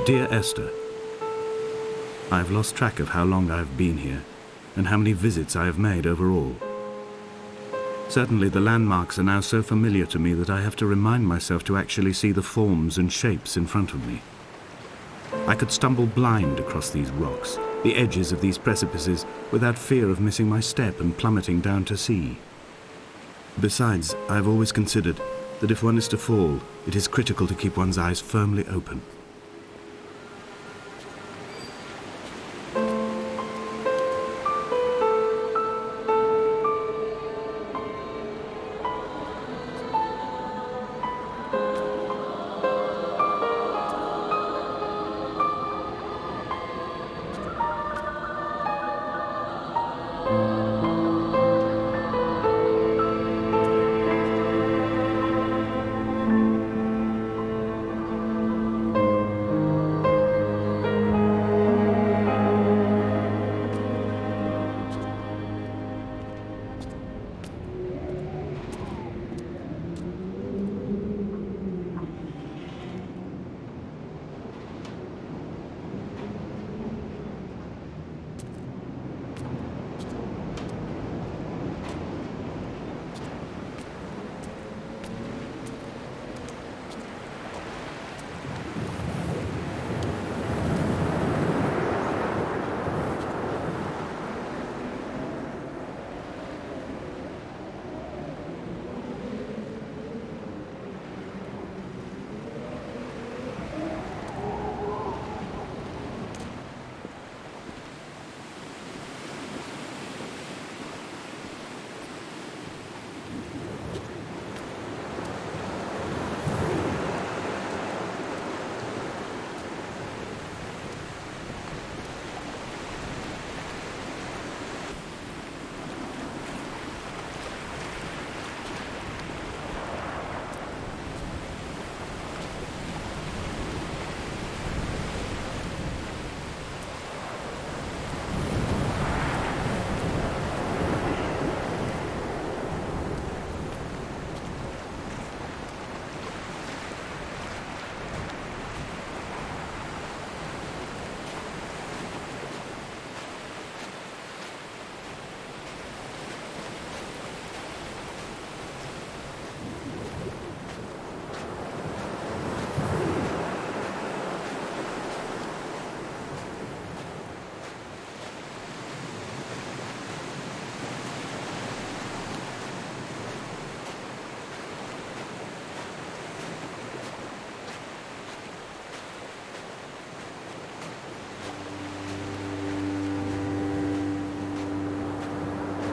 Dear Esther, I have lost track of how long I have been here and how many visits I have made overall. Certainly the landmarks are now so familiar to me that I have to remind myself to actually see the forms and shapes in front of me. I could stumble blind across these rocks, the edges of these precipices, without fear of missing my step and plummeting down to sea. Besides, I have always considered that if one is to fall, it is critical to keep one's eyes firmly open.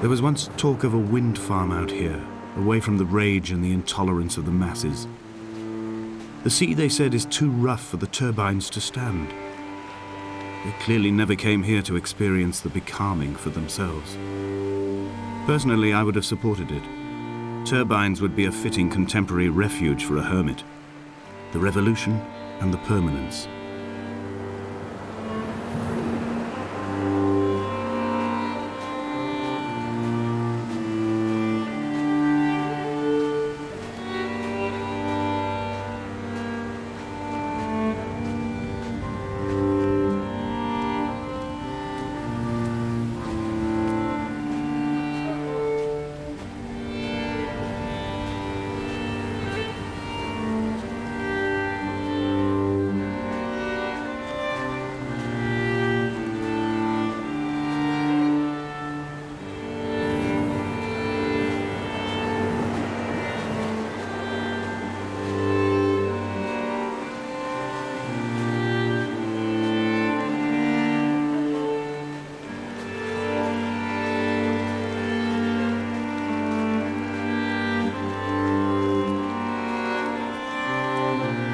There was once talk of a wind farm out here, away from the rage and the intolerance of the masses. The sea, they said, is too rough for the turbines to stand. They clearly never came here to experience the becalming for themselves. Personally, I would have supported it. Turbines would be a fitting contemporary refuge for a hermit. The revolution and the permanence.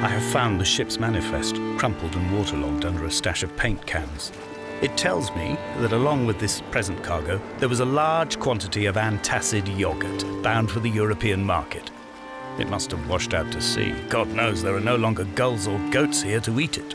I have found the ship's manifest, crumpled and waterlogged under a stash of paint cans. It tells me that along with this present cargo, there was a large quantity of antacid yogurt bound for the European market. It must have washed out to sea. God knows there are no longer gulls or goats here to eat it.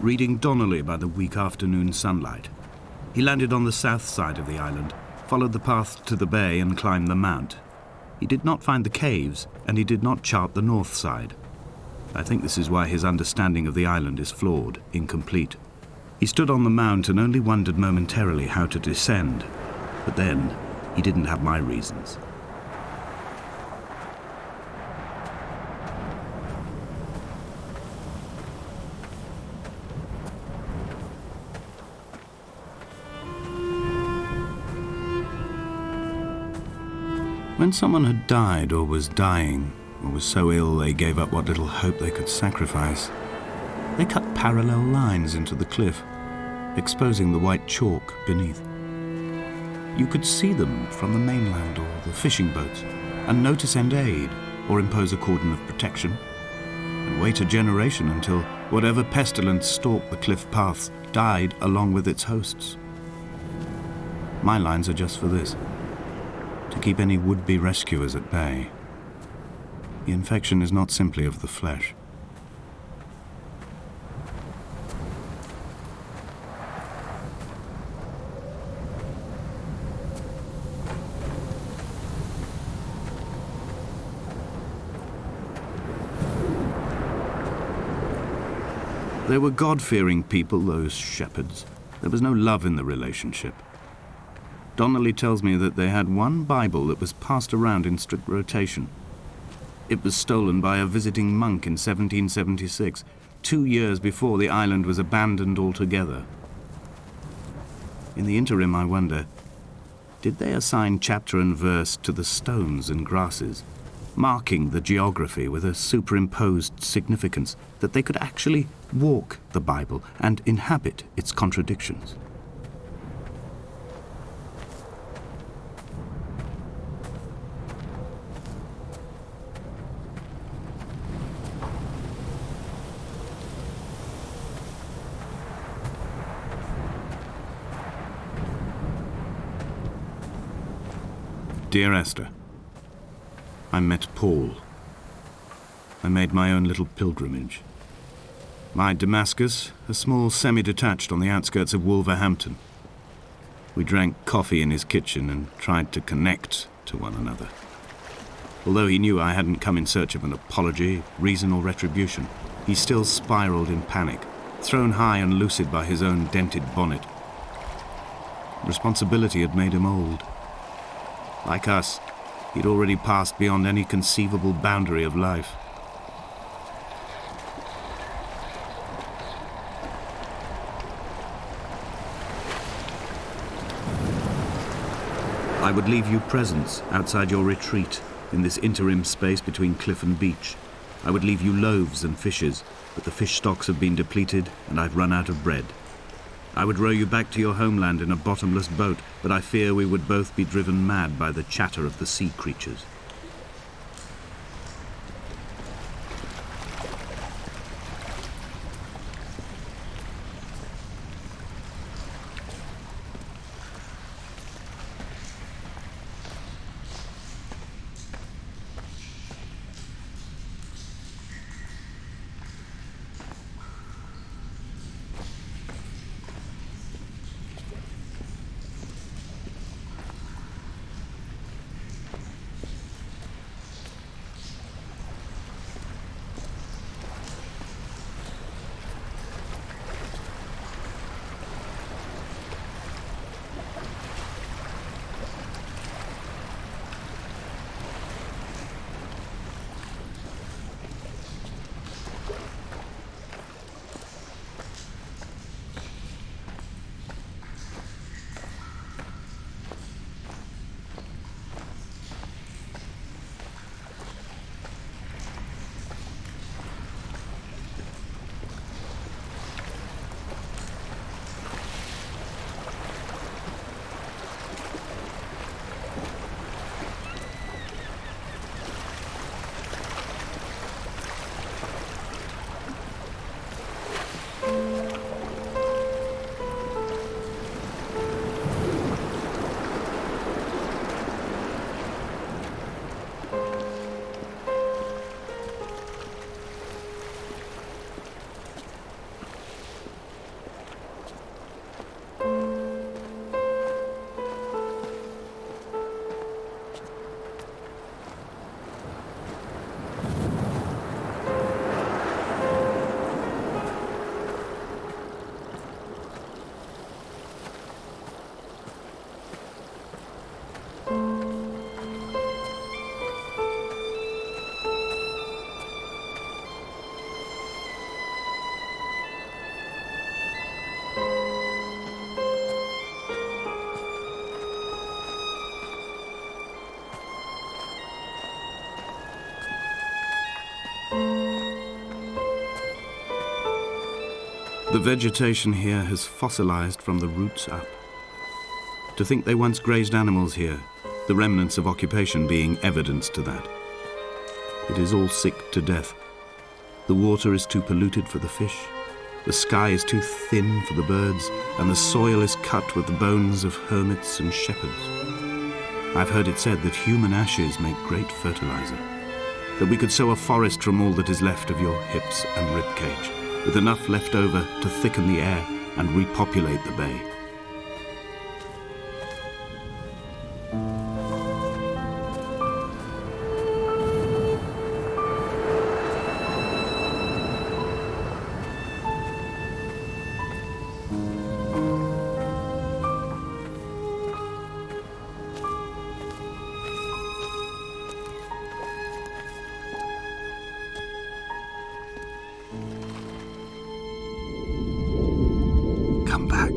reading Donnelly by the weak afternoon sunlight. He landed on the south side of the island, followed the path to the bay and climbed the mount. He did not find the caves, and he did not chart the north side. I think this is why his understanding of the island is flawed, incomplete. He stood on the mount and only wondered momentarily how to descend. But then, he didn't have my reasons. When someone had died or was dying, or was so ill they gave up what little hope they could sacrifice, they cut parallel lines into the cliff, exposing the white chalk beneath. You could see them from the mainland or the fishing boats, and know to send aid or impose a cordon of protection, and wait a generation until whatever pestilence stalked the cliff paths died along with its hosts. My lines are just for this: to keep any would-be rescuers at bay. The infection is not simply of the flesh. They were God-fearing people, those shepherds. There was no love in the relationship. Donnelly tells me that they had one Bible that was passed around in strict rotation. It was stolen by a visiting monk in 1776, 2 years before the island was abandoned altogether. In the interim, I wonder, did they assign chapter and verse to the stones and grasses, marking the geography with a superimposed significance that they could actually walk the Bible and inhabit its contradictions? Dear Esther, I met Paul. I made my own little pilgrimage. My Damascus, a small semi-detached on the outskirts of Wolverhampton. We drank coffee in his kitchen and tried to connect to one another. Although he knew I hadn't come in search of an apology, reason or retribution, he still spiraled in panic, thrown high and lucid by his own dented bonnet. Responsibility had made him old. Like us, he'd already passed beyond any conceivable boundary of life. I would leave you presents outside your retreat in this interim space between cliff and beach. I would leave you loaves and fishes, but the fish stocks have been depleted and I've run out of bread. I would row you back to your homeland in a bottomless boat, but I fear we would both be driven mad by the chatter of the sea creatures. The vegetation here has fossilized from the roots up. To think they once grazed animals here, the remnants of occupation being evidence to that. It is all sick to death. The water is too polluted for the fish, the sky is too thin for the birds, and the soil is cut with the bones of hermits and shepherds. I've heard it said that human ashes make great fertilizer, that we could sow a forest from all that is left of your hips and ribcage, with enough left over to thicken the air and repopulate the bay. Come back.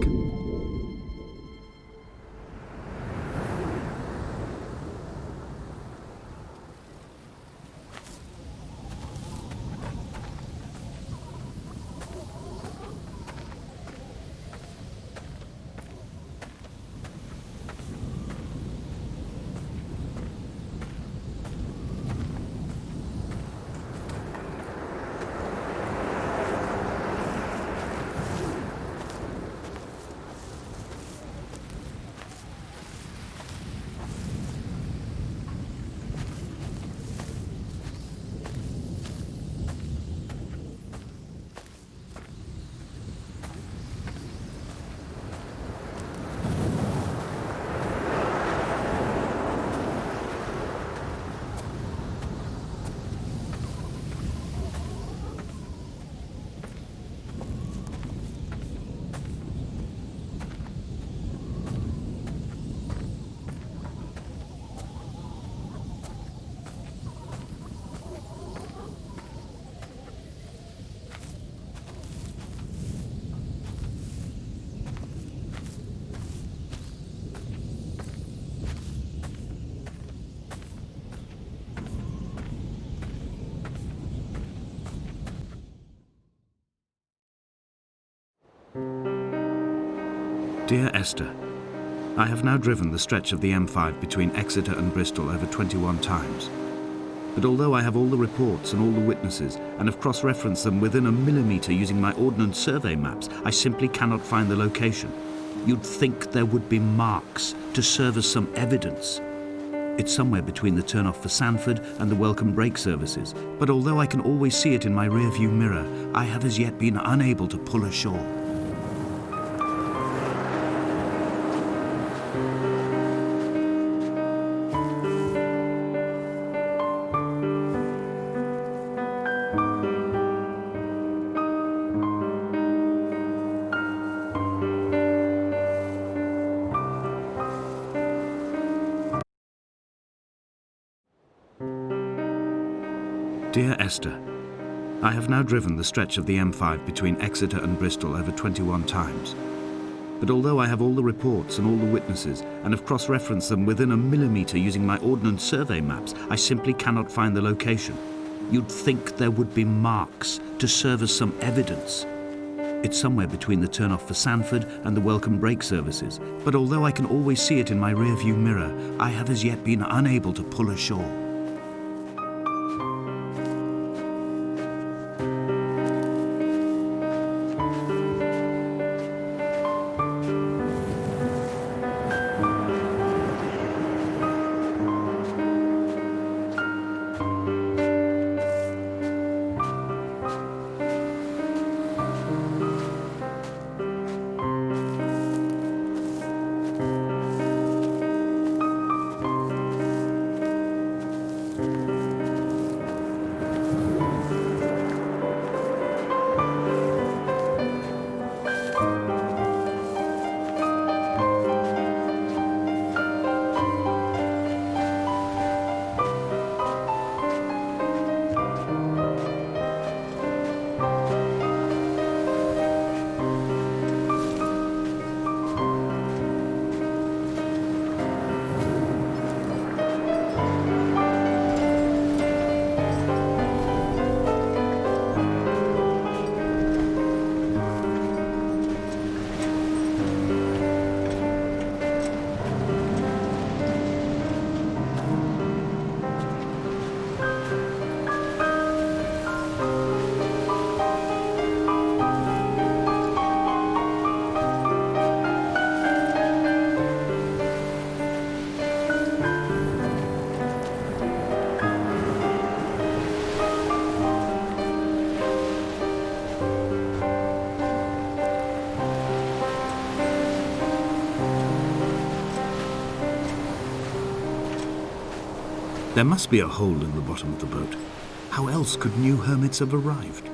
Dear Esther, I have now driven the stretch of the M5 between Exeter and Bristol over 21 times. But although I have all the reports and all the witnesses and have cross-referenced them within a millimetre using my Ordnance Survey maps, I simply cannot find the location. You'd think there would be marks to serve as some evidence. It's somewhere between the turn-off for Sanford and the welcome brake services, but although I can always see it in my rear-view mirror, I have as yet been unable to pull ashore. Dear Esther, I have now driven the stretch of the M5 between Exeter and Bristol over 21 times. But although I have all the reports and all the witnesses and have cross-referenced them within a millimetre using my Ordnance Survey maps, I simply cannot find the location. You'd think there would be marks to serve as some evidence. It's somewhere between the turn-off for Sanford and the welcome brake services, but although I can always see it in my rear-view mirror, I have as yet been unable to pull ashore. There must be a hole in the bottom of the boat. How else could new hermits have arrived?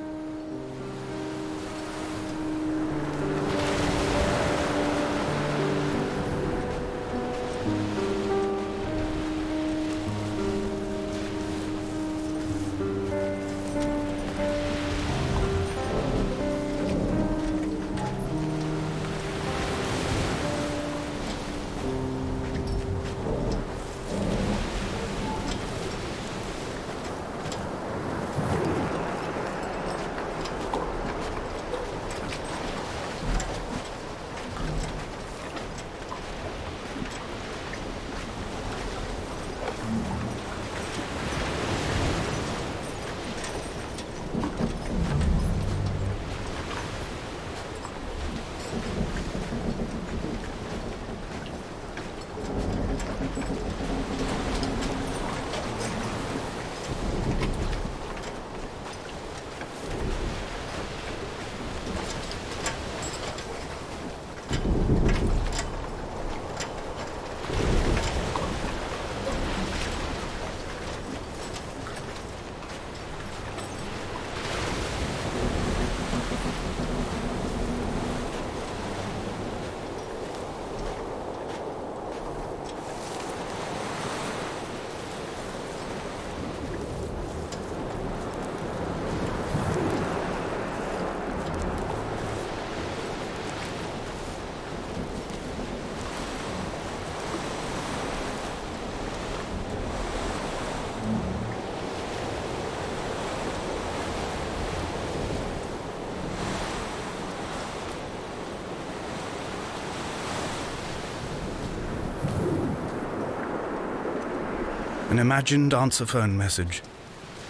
An imagined answer phone message.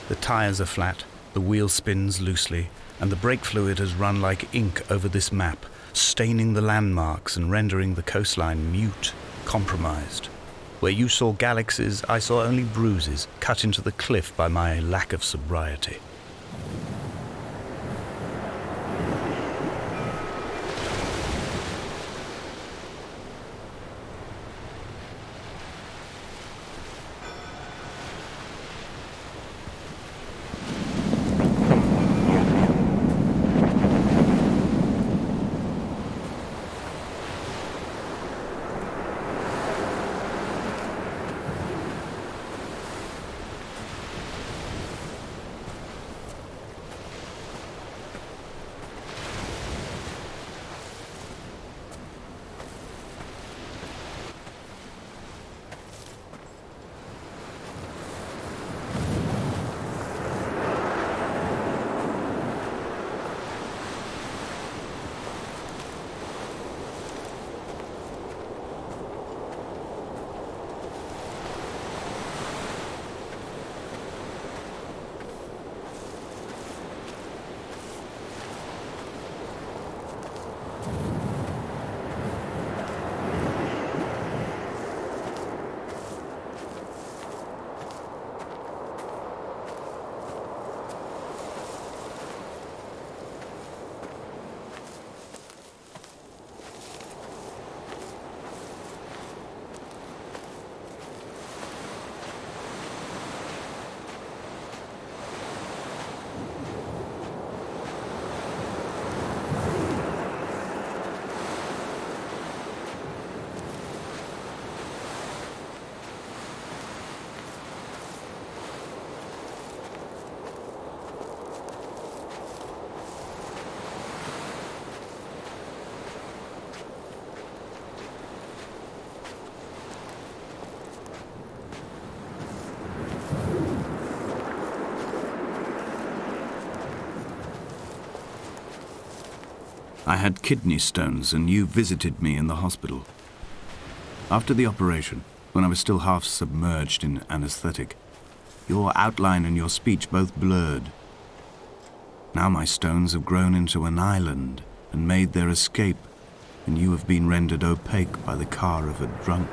The tires are flat, the wheel spins loosely, and the brake fluid has run like ink over this map, staining the landmarks and rendering the coastline mute, compromised. Where you saw galaxies, I saw only bruises cut into the cliff by my lack of sobriety. I had kidney stones and you visited me in the hospital. After the operation, when I was still half submerged in anesthetic, your outline and your speech both blurred. Now my stones have grown into an island and made their escape, and you have been rendered opaque by the car of a drunk.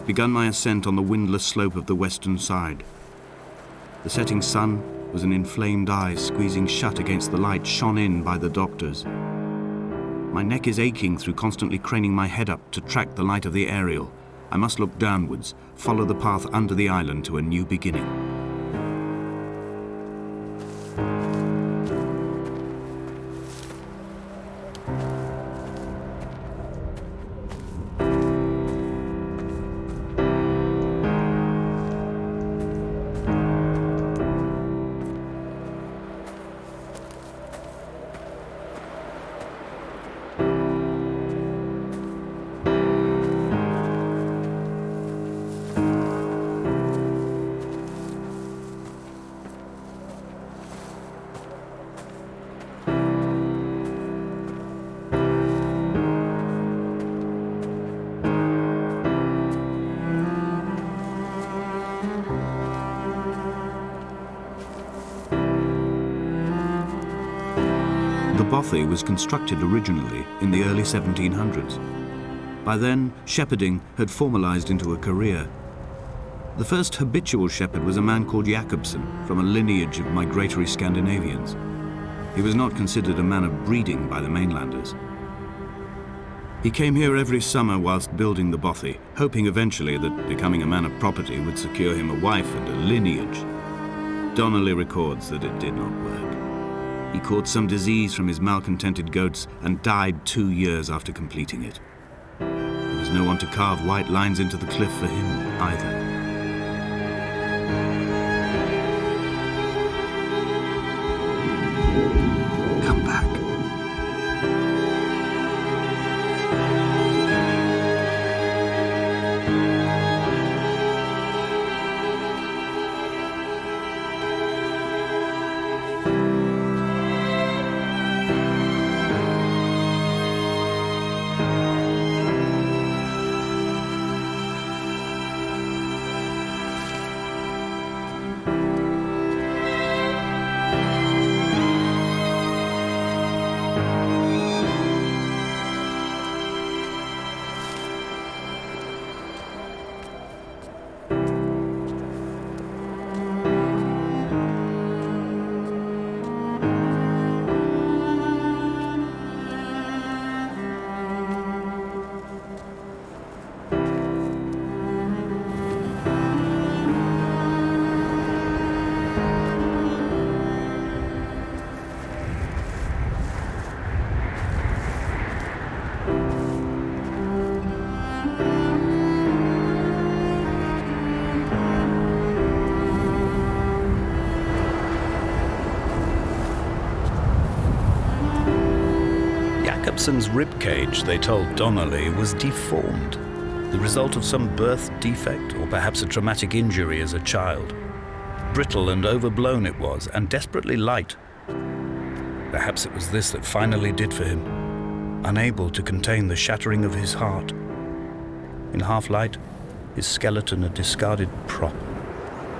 I've begun my ascent on the windless slope of the western side. The setting sun was an inflamed eye squeezing shut against the light shone in by the doctors. My neck is aching through constantly craning my head up to track the light of the aerial. I must look downwards, follow the path under the island to a new beginning. The bothy was constructed originally in the early 1700s. By then, shepherding had formalized into a career. The first habitual shepherd was a man called Jakobsen, from a lineage of migratory Scandinavians. He was not considered a man of breeding by the mainlanders. He came here every summer whilst building the bothy, hoping eventually that becoming a man of property would secure him a wife and a lineage. Donnelly records that it did not work. He caught some disease from his malcontented goats and died 2 years after completing it. There was no one to carve white lines into the cliff for him either. Come back. Jakobsen's ribcage, they told Donnelly, was deformed, the result of some birth defect or perhaps a traumatic injury as a child. Brittle and overblown it was, and desperately light. Perhaps it was this that finally did for him, unable to contain the shattering of his heart. In half-light, his skeleton a discarded prop,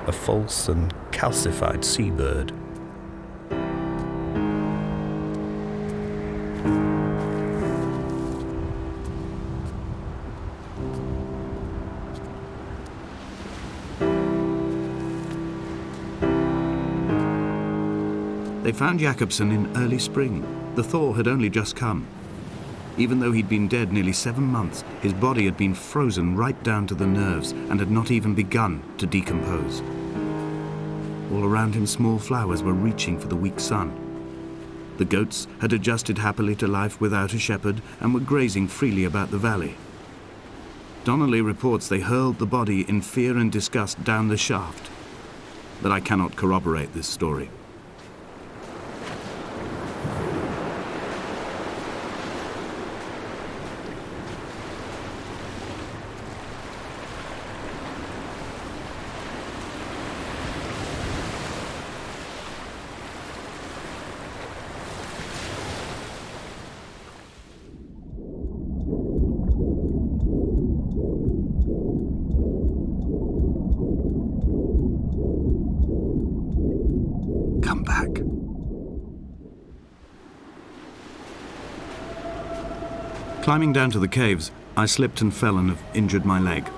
a false and calcified seabird. They found Jakobsen in early spring. The thaw had only just come. Even though he'd been dead nearly 7 months, his body had been frozen right down to the nerves and had not even begun to decompose. All around him, small flowers were reaching for the weak sun. The goats had adjusted happily to life without a shepherd and were grazing freely about the valley. Donnelly reports they hurled the body in fear and disgust down the shaft, but I cannot corroborate this story. Come back. Climbing down to the caves, I slipped and fell and have injured my leg.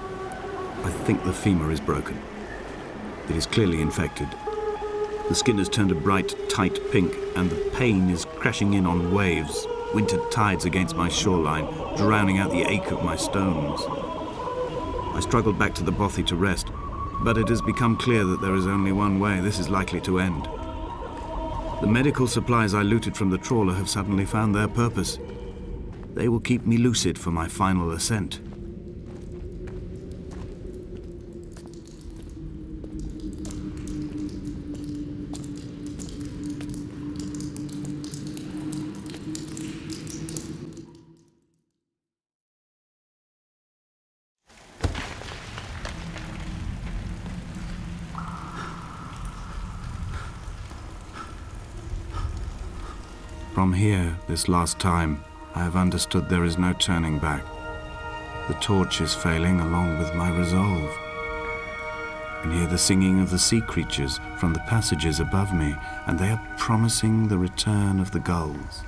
I think the femur is broken. It is clearly infected. The skin has turned a bright, tight pink, and the pain is crashing in on waves, winter tides against my shoreline, drowning out the ache of my stones. I struggled back to the bothy to rest, but it has become clear that there is only one way this is likely to end. The medical supplies I looted from the trawler have suddenly found their purpose. They will keep me lucid for my final ascent. From here, this last time, I have understood there is no turning back. The torch is failing along with my resolve. And hear the singing of the sea creatures from the passages above me, and they are promising the return of the gulls.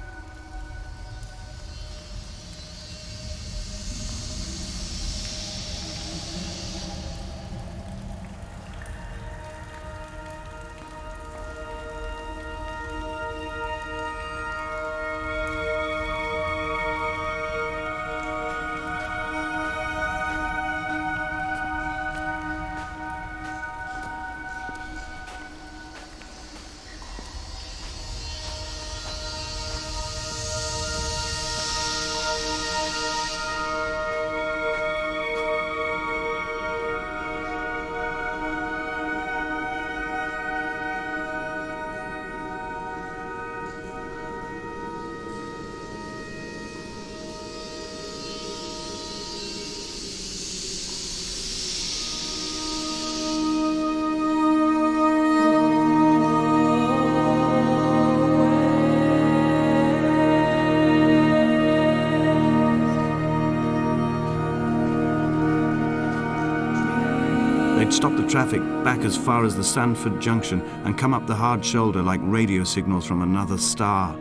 They'd stop the traffic back as far as the Sandford Junction and come up the hard shoulder like radio signals from another star.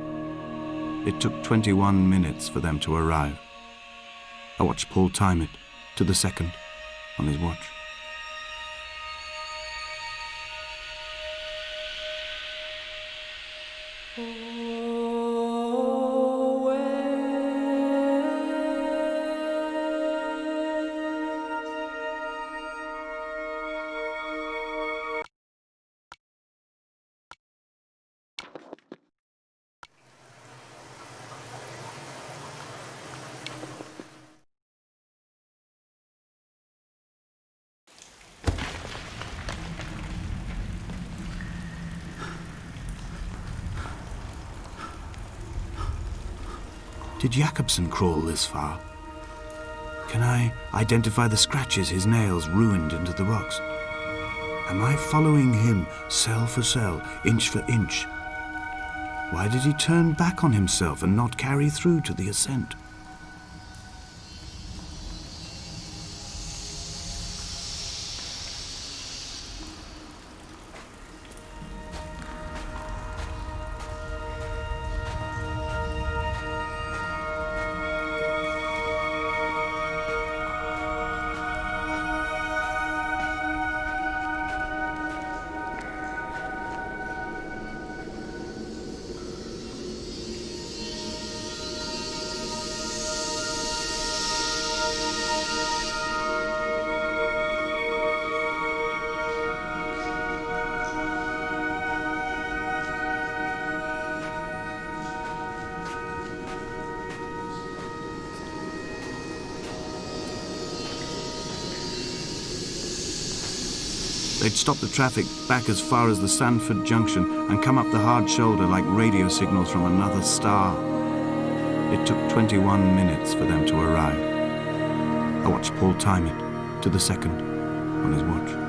It took 21 minutes for them to arrive. I watched Paul time it to the second on his watch. Did Jakobsen crawl this far? Can I identify the scratches his nails ruined into the rocks? Am I following him cell for cell, inch for inch? Why did he turn back on himself and not carry through to the ascent? They'd stop the traffic back as far as the Sandford Junction and come up the hard shoulder like radio signals from another star. It took 21 minutes for them to arrive. I watched Paul time it to the second on his watch.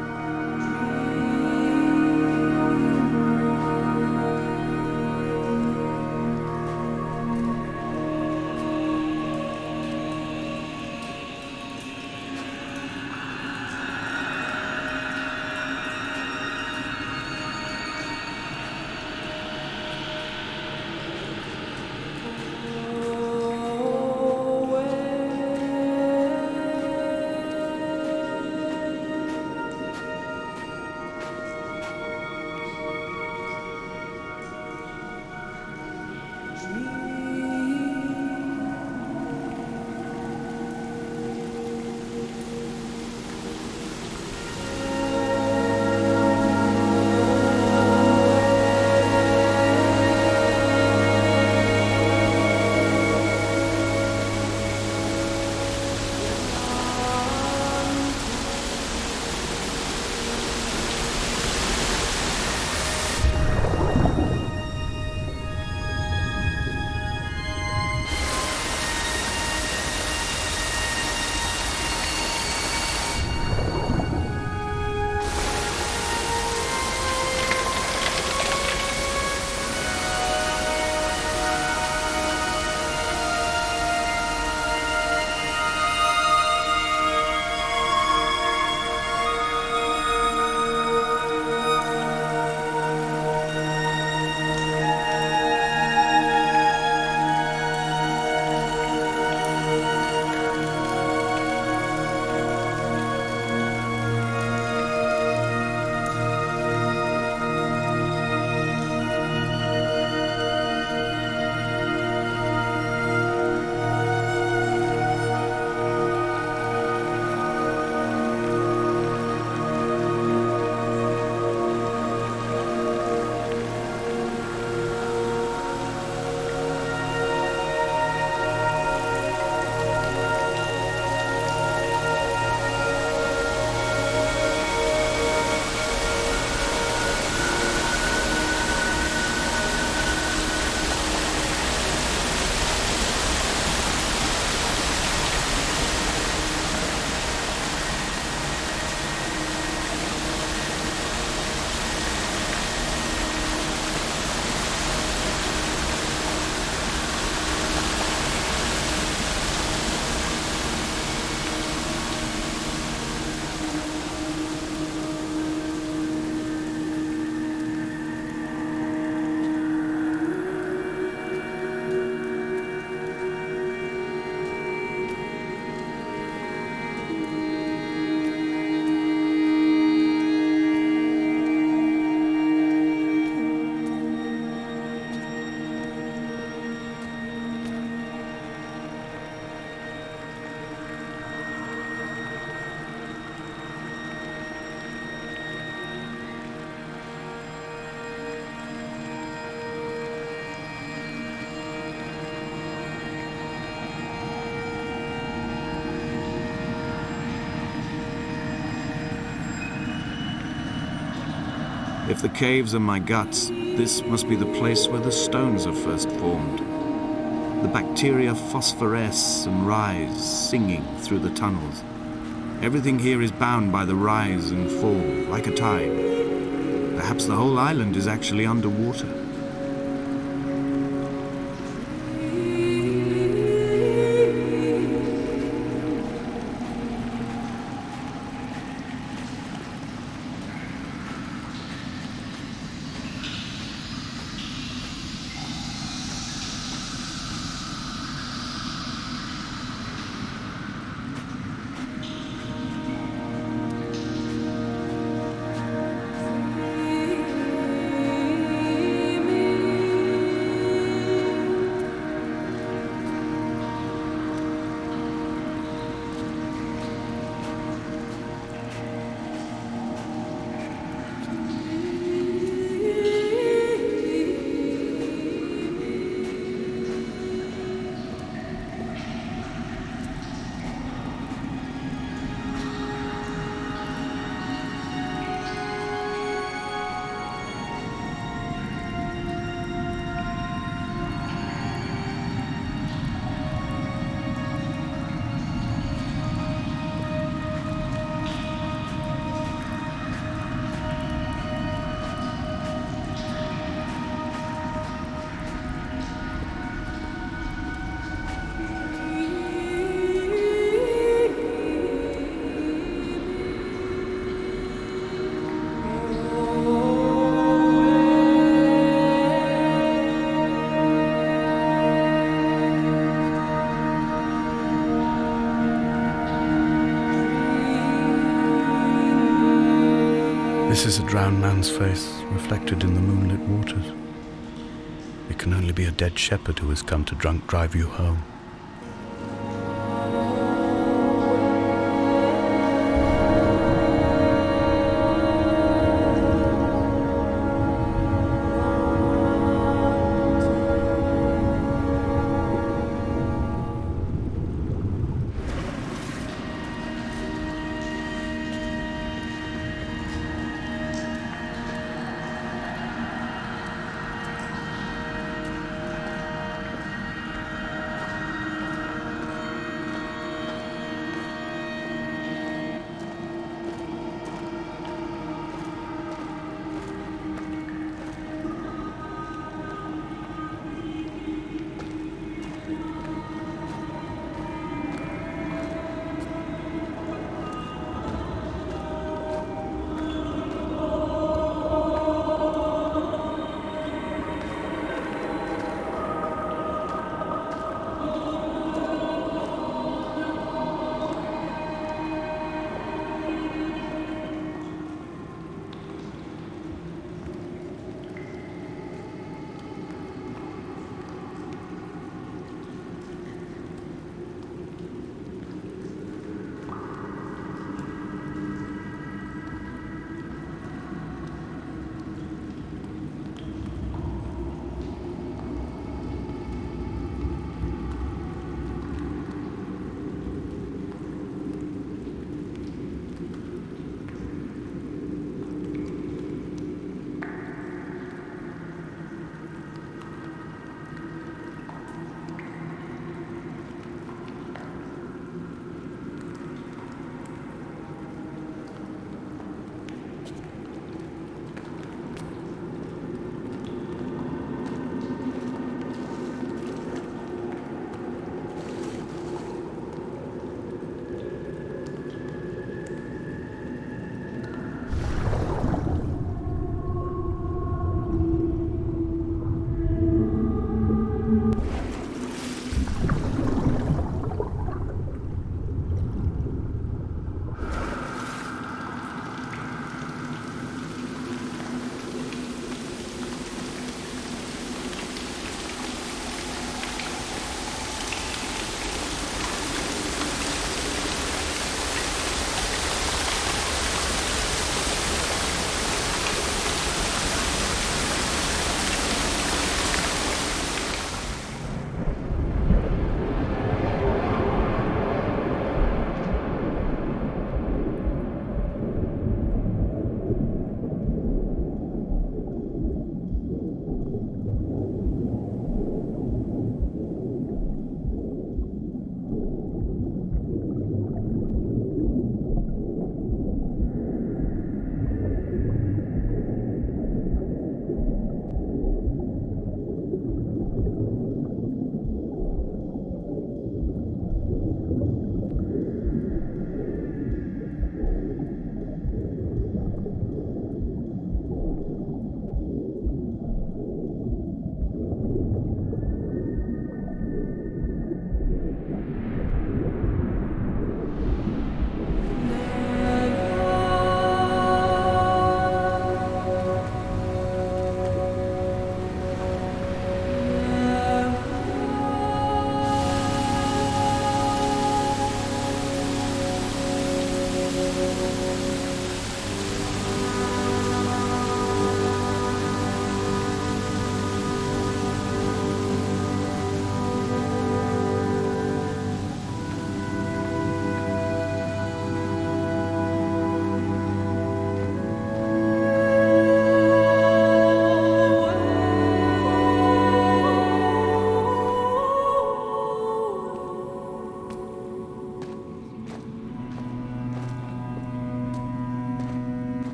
If the caves are my guts, this must be the place where the stones are first formed. The bacteria phosphoresce and rise, singing through the tunnels. Everything here is bound by the rise and fall, like a tide. Perhaps the whole island is actually underwater. This is a drowned man's face, reflected in the moonlit waters. It can only be a dead shepherd who has come to drunk drive you home.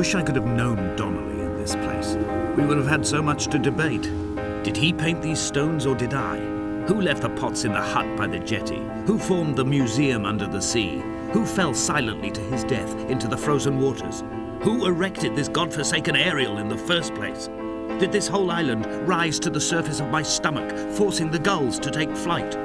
wish I could have known Donnelly in this place. We would have had so much to debate. Did he paint these stones or did I? Who left the pots in the hut by the jetty? Who formed the museum under the sea? Who fell silently to his death into the frozen waters? Who erected this godforsaken aerial in the first place? Did this whole island rise to the surface of my stomach, forcing the gulls to take flight?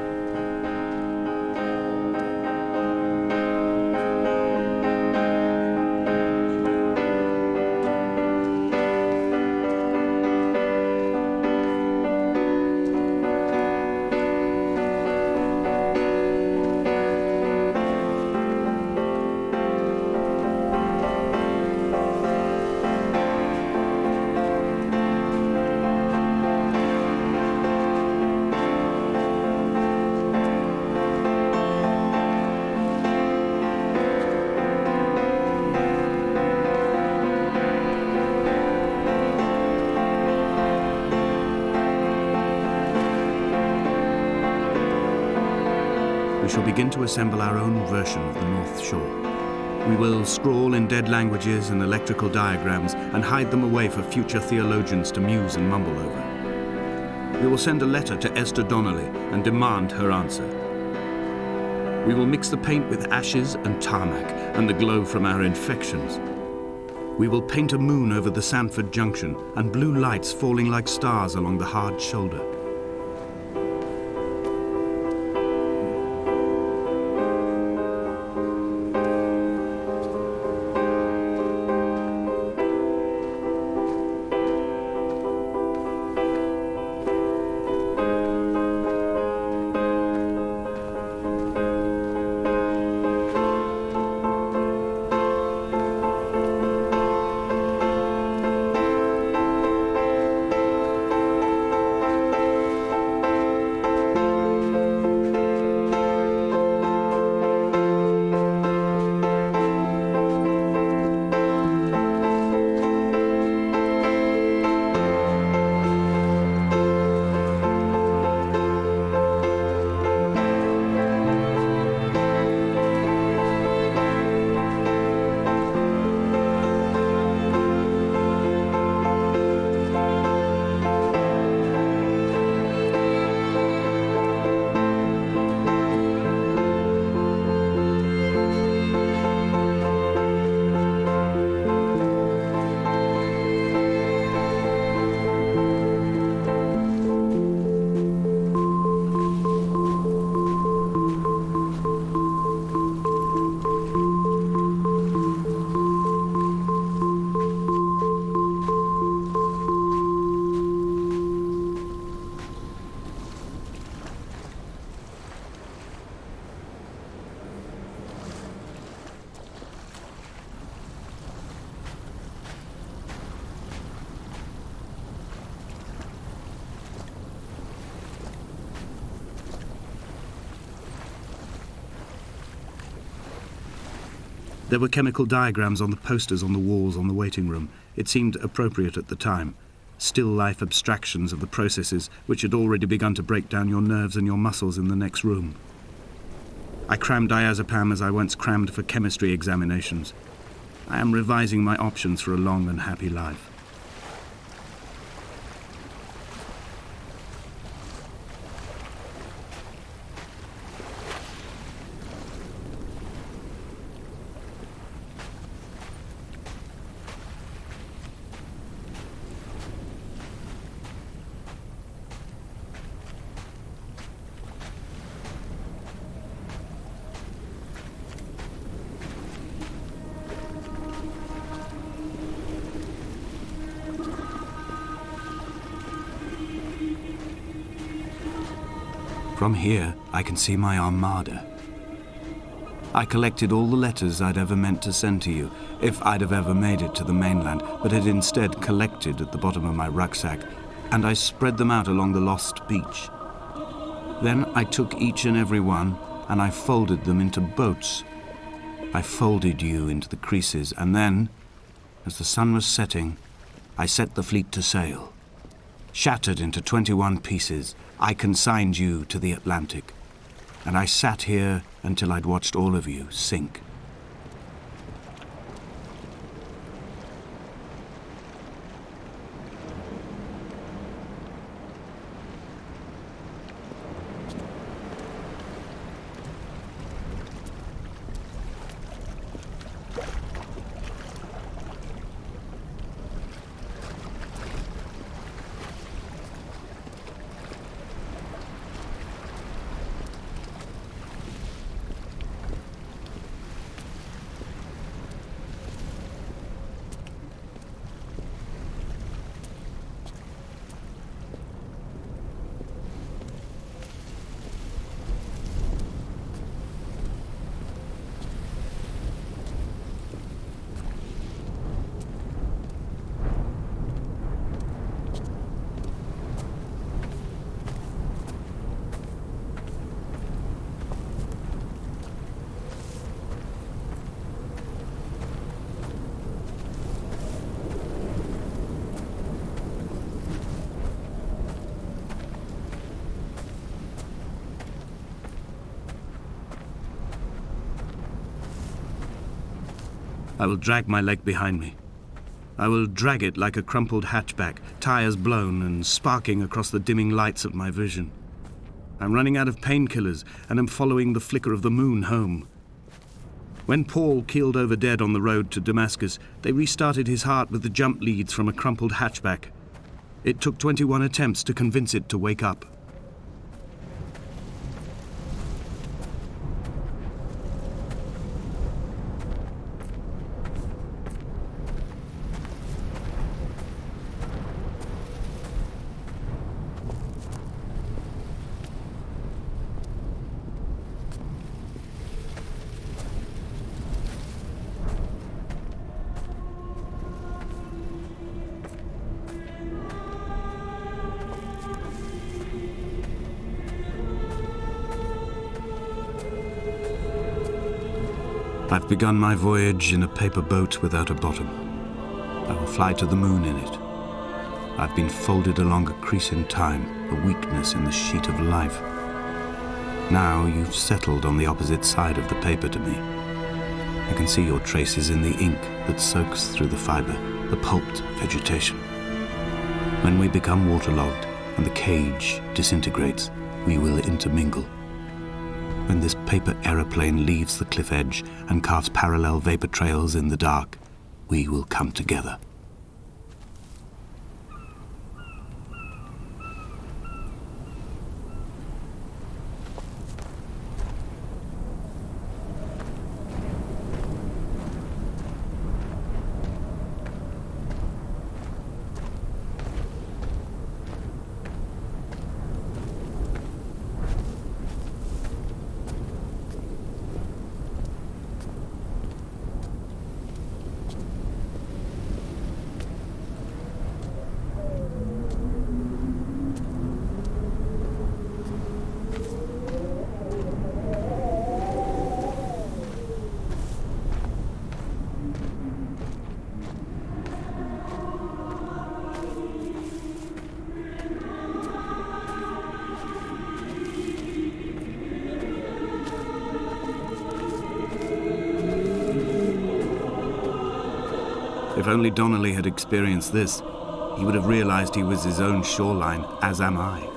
We shall begin to assemble our own version of the North Shore. We will scrawl in dead languages and electrical diagrams and hide them away for future theologians to muse and mumble over. We will send a letter to Esther Donnelly and demand her answer. We will mix the paint with ashes and tarmac and the glow from our infections. We will paint a moon over the Sanford Junction and blue lights falling like stars along the hard shoulder. There were chemical diagrams on the posters on the walls on the waiting room. It seemed appropriate at the time. Still life abstractions of the processes which had already begun to break down your nerves and your muscles in the next room. I crammed diazepam as I once crammed for chemistry examinations. I am revising my options for a long and happy life. From here, I can see my armada. I collected all the letters I'd ever meant to send to you, if I'd have ever made it to the mainland, but had instead collected at the bottom of my rucksack, and I spread them out along the lost beach. Then I took each and every one, and I folded them into boats. I folded you into the creases, and then, as the sun was setting, I set the fleet to sail. Shattered into 21 pieces, I consigned you to the Atlantic, and I sat here until I'd watched all of you sink. I will drag my leg behind me. I will drag it like a crumpled hatchback, tires blown and sparking across the dimming lights of my vision. I'm running out of painkillers and am following the flicker of the moon home. When Paul keeled over dead on the road to Damascus, they restarted his heart with the jump leads from a crumpled hatchback. It took 21 attempts to convince it to wake up. I've begun my voyage in a paper boat without a bottom. I will fly to the moon in it. I've been folded along a crease in time, a weakness in the sheet of life. Now you've settled on the opposite side of the paper to me. I can see your traces in the ink that soaks through the fiber, the pulped vegetation. When we become waterlogged and the cage disintegrates, we will intermingle. When this paper aeroplane leaves the cliff edge and carves parallel vapor trails in the dark, we will come together. If only Donnelly had experienced this, he would have realized he was his own shoreline, as am I.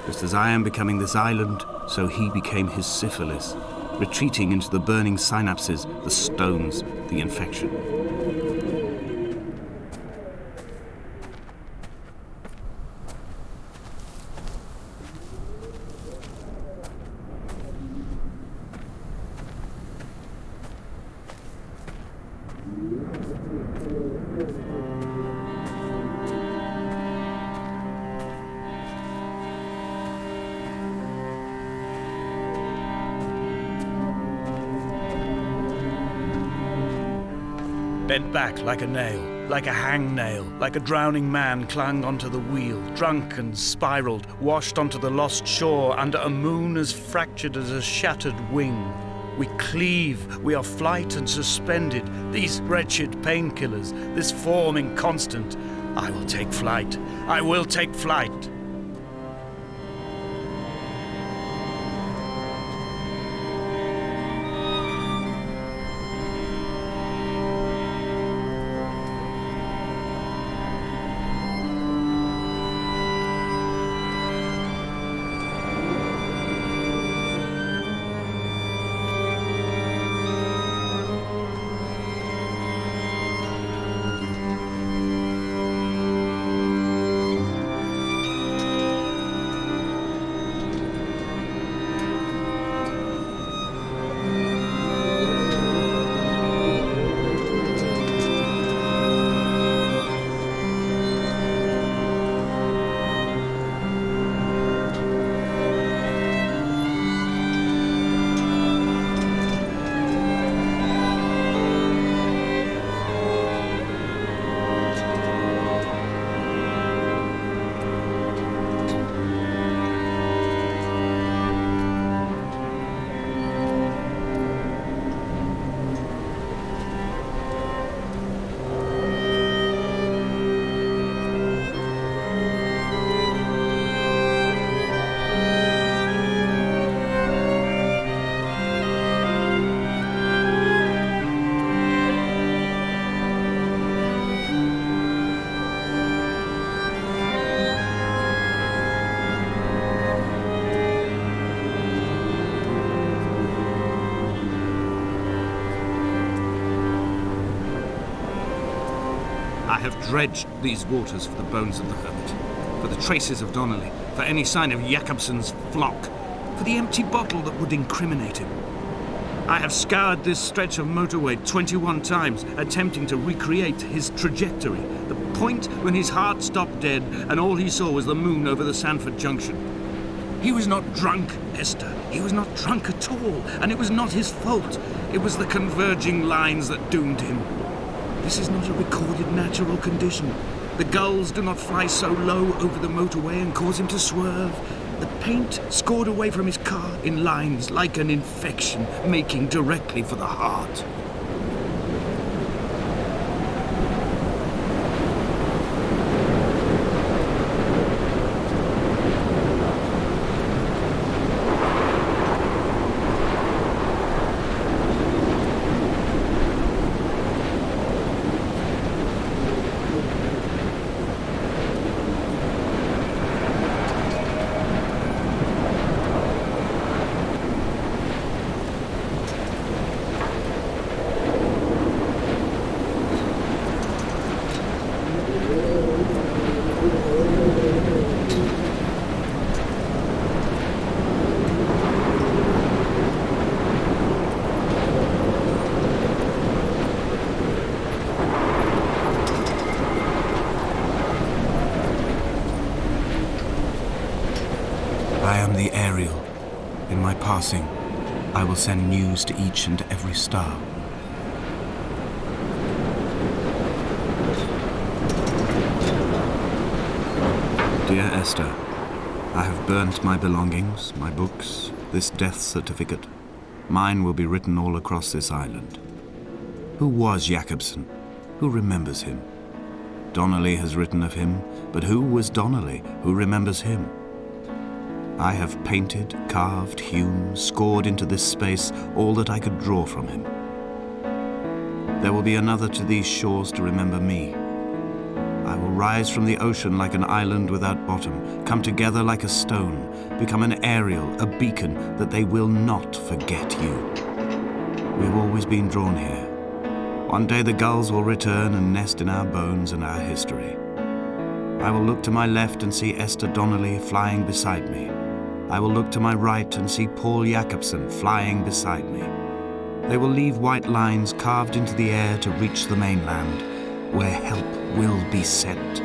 Just as I am becoming this island, so he became his syphilis, retreating into the burning synapses, the stones, the infection. Bent back like a nail, like a hangnail, like a drowning man clung onto the wheel, drunk and spiraled, washed onto the lost shore under a moon as fractured as a shattered wing. We cleave, we are flight and suspended, these wretched painkillers, this form inconstant. I will take flight, I will take flight. I have dredged these waters for the bones of the hermit, for the traces of Donnelly, for any sign of Jakobsen's flock, for the empty bottle that would incriminate him. I have scoured this stretch of motorway 21 times, attempting to recreate his trajectory, the point when his heart stopped dead and all he saw was the moon over the Sanford Junction. He was not drunk, Esther. He was not drunk at all, and it was not his fault. It was the converging lines that doomed him. This is not a recorded natural condition. The gulls do not fly so low over the motorway and cause him to swerve. The paint scored away from his car in lines like an infection, making directly for the heart. I am the Ariel. In my passing, I will send news to each and every star. Dear Esther, I have burnt my belongings, my books, this death certificate. Mine will be written all across this island. Who was Jakobsen? Who remembers him? Donnelly has written of him, but who was Donnelly? Who remembers him? I have painted, carved, hewn, scored into this space all that I could draw from him. There will be another to these shores to remember me. I will rise from the ocean like an island without bottom, come together like a stone, become an Ariel, a beacon that they will not forget you. We have always been drawn here. One day the gulls will return and nest in our bones and our history. I will look to my left and see Esther Donnelly flying beside me. I will look to my right and see Paul Jakobsen flying beside me. They will leave white lines carved into the air to reach the mainland, where help will be sent.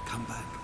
Come back.